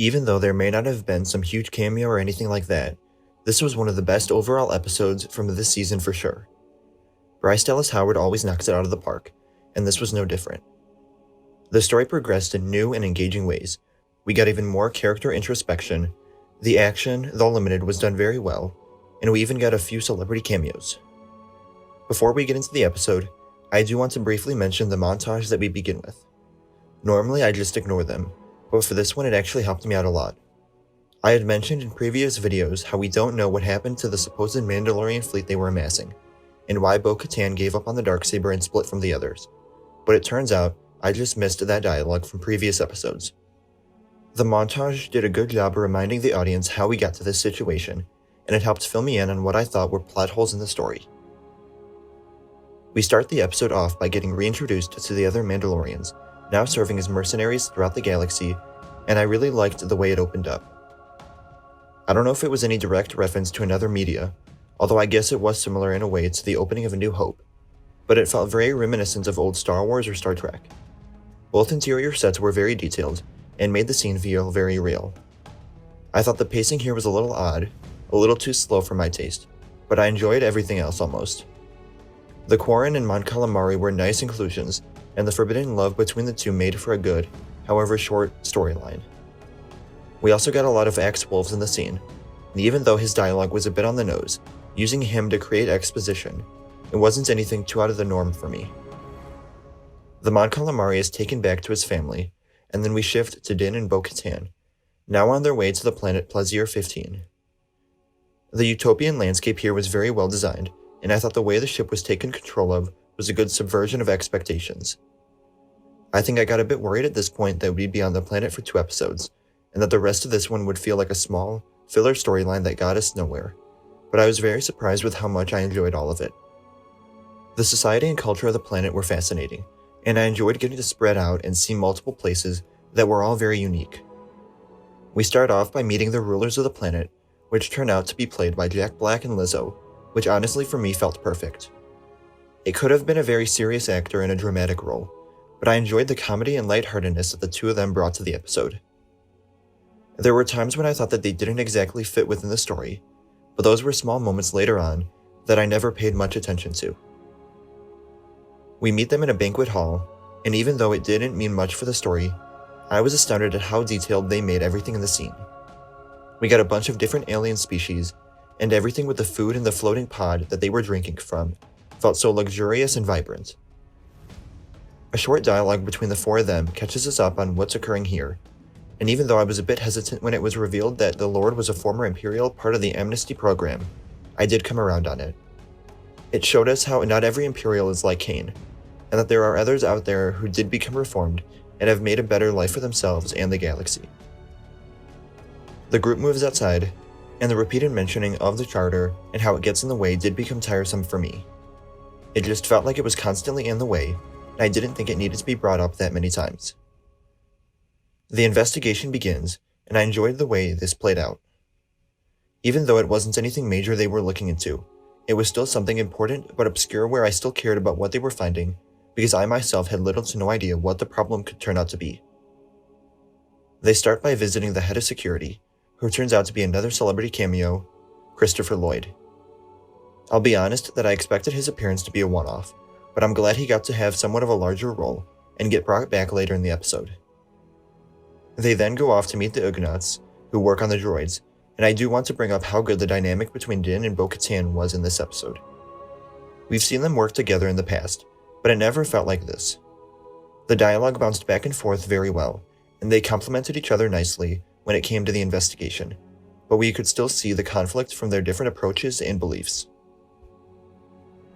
Even though there may not have been some huge cameo or anything like that, this was one of the best overall episodes from this season for sure. Bryce Dallas Howard always knocks it out of the park, and this was no different. The story progressed in new and engaging ways. We got even more character introspection, the action, though limited, was done very well, and we even got a few celebrity cameos. Before we get into the episode, I do want to briefly mention the montage that we begin with. Normally I just ignore them, but for this one it actually helped me out a lot. I had mentioned in previous videos how we don't know what happened to the supposed Mandalorian fleet they were amassing, and why Katan gave up on the Darksaber and split from the others, but it turns out I just missed that dialogue from previous episodes. The montage did a good job of reminding the audience how we got to this situation, and it helped fill me in on what I thought were plot holes in the story. We start the episode off by getting reintroduced to the other Mandalorians, now serving as mercenaries throughout the galaxy, and I really liked the way it opened up. I don't know if it was any direct reference to another media, although I guess it was similar in a way to the opening of A New Hope, but it felt very reminiscent of old Star Wars or Star Trek. Both interior sets were very detailed, and made the scene feel very real. I thought the pacing here was a little odd, a little too slow for my taste, but I enjoyed everything else almost. The Quarren and Mon Calamari were nice inclusions, and the forbidden love between the two made for a good, however short, storyline. We also got a lot of Axe Woves in the scene, and even though his dialogue was a bit on the nose, using him to create exposition, it wasn't anything too out of the norm for me. The Mon Calamari is taken back to his family, and then we shift to Din and Bo-Katan, now on their way to the planet Plazier 15. The utopian landscape here was very well designed, and I thought the way the ship was taken control of was a good subversion of expectations. I think I got a bit worried at this point that we'd be on the planet for 2 episodes, and that the rest of this one would feel like a small, filler storyline that got us nowhere, but I was very surprised with how much I enjoyed all of it. The society and culture of the planet were fascinating, and I enjoyed getting to spread out and see multiple places that were all very unique. We start off by meeting the rulers of the planet, which turn out to be played by Jack Black and Lizzo, which honestly for me felt perfect. It could have been a very serious actor in a dramatic role, but I enjoyed the comedy and lightheartedness that the two of them brought to the episode. There were times when I thought that they didn't exactly fit within the story, but those were small moments later on that I never paid much attention to. We meet them in a banquet hall, and even though it didn't mean much for the story, I was astounded at how detailed they made everything in the scene. We got a bunch of different alien species, and everything with the food in the floating pod that they were drinking from felt so luxurious and vibrant. A short dialogue between the 4 of them catches us up on what's occurring here, and even though I was a bit hesitant when it was revealed that the Lord was a former Imperial part of the amnesty program, I did come around on it. It showed us how not every Imperial is like Kane, and that there are others out there who did become reformed and have made a better life for themselves and the galaxy. The group moves outside, and the repeated mentioning of the charter and how it gets in the way did become tiresome for me. It just felt like it was constantly in the way, and I didn't think it needed to be brought up that many times. The investigation begins, and I enjoyed the way this played out. Even though it wasn't anything major they were looking into, it was still something important but obscure where I still cared about what they were finding, because I myself had little to no idea what the problem could turn out to be. They start by visiting the head of security, who turns out to be another celebrity cameo, Christopher Lloyd. I'll be honest that I expected his appearance to be a one-off, but I'm glad he got to have somewhat of a larger role and get brought back later in the episode. They then go off to meet the Ugnaughts, who work on the droids, and I do want to bring up how good the dynamic between Din and Bo-Katan was in this episode. We've seen them work together in the past, but it never felt like this. The dialogue bounced back and forth very well, and they complemented each other nicely when it came to the investigation, but we could still see the conflict from their different approaches and beliefs.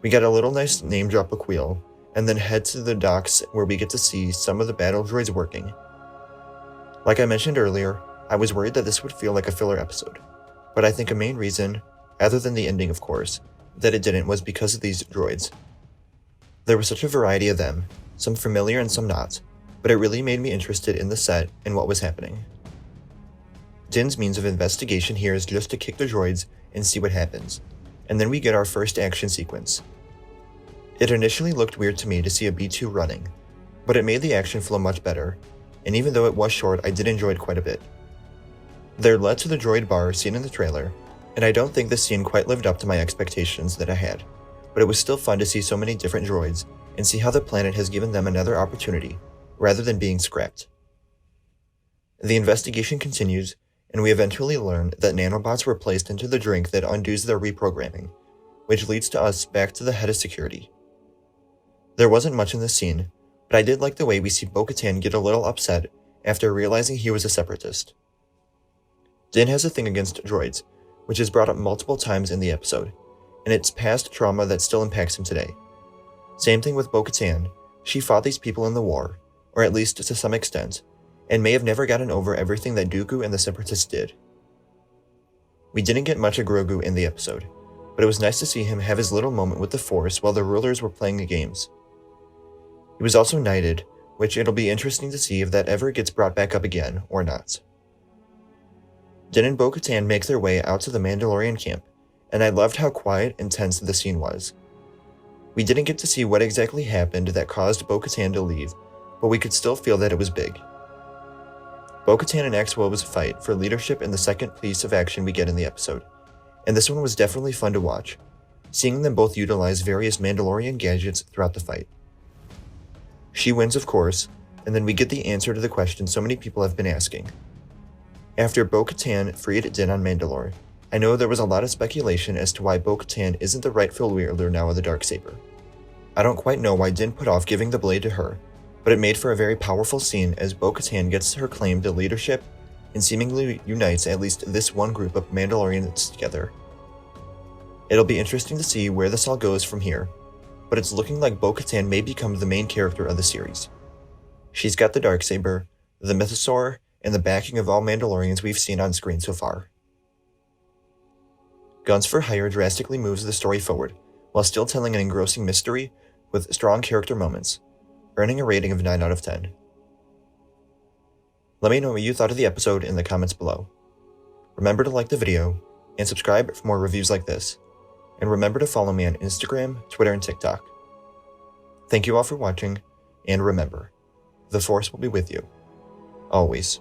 We got a little nice name drop Aquil, and then head to the docks where we get to see some of the battle droids working. Like I mentioned earlier, I was worried that this would feel like a filler episode, but I think a main reason, other than the ending of course, that it didn't was because of these droids. There was such a variety of them, some familiar and some not, but it really made me interested in the set and what was happening. Din's means of investigation here is just to kick the droids and see what happens, and then we get our first action sequence. It initially looked weird to me to see a B-2 running, but it made the action flow much better, and even though it was short, I did enjoy it quite a bit. They're led to the droid bar seen in the trailer, and I don't think this scene quite lived up to my expectations that I had, but it was still fun to see so many different droids and see how the planet has given them another opportunity, rather than being scrapped. The investigation continues, and we eventually learn that nanobots were placed into the drink that undoes their reprogramming, which leads to us back to the head of security. There wasn't much in this scene, but I did like the way we see Bo-Katan get a little upset after realizing he was a separatist. Din has a thing against droids, which is brought up multiple times in the episode, and it's past trauma that still impacts him today. Same thing with Bo-Katan. She fought these people in the war, or at least to some extent, and may have never gotten over everything that Dooku and the Separatists did. We didn't get much of Grogu in the episode, but it was nice to see him have his little moment with the Force while the rulers were playing the games. He was also knighted, which it'll be interesting to see if that ever gets brought back up again, or not. Din and Bo-Katan make their way out to the Mandalorian camp, and I loved how quiet and tense the scene was. We didn't get to see what exactly happened that caused Bo-Katan to leave, but we could still feel that it was big. Bo-Katan and Axe Woves fight for leadership in the second piece of action we get in the episode, and this one was definitely fun to watch, seeing them both utilize various Mandalorian gadgets throughout the fight. She wins, of course, and then we get the answer to the question so many people have been asking. After Bo-Katan freed Din on Mandalore, I know there was a lot of speculation as to why Bo-Katan isn't the rightful wielder now of the Darksaber. I don't quite know why Din put off giving the blade to her, but it made for a very powerful scene as Bo-Katan gets her claim to leadership and seemingly unites at least this one group of Mandalorians together. It'll be interesting to see where this all goes from here, but it's looking like Bo-Katan may become the main character of the series. She's got the Darksaber, the Mythosaur, and the backing of all Mandalorians we've seen on screen so far. Guns for Hire drastically moves the story forward, while still telling an engrossing mystery with strong character moments, earning a rating of 9 out of 10. Let me know what you thought of the episode in the comments below. Remember to like the video, and subscribe for more reviews like this, and remember to follow me on Instagram, Twitter, and TikTok. Thank you all for watching, and remember, the Force will be with you, always.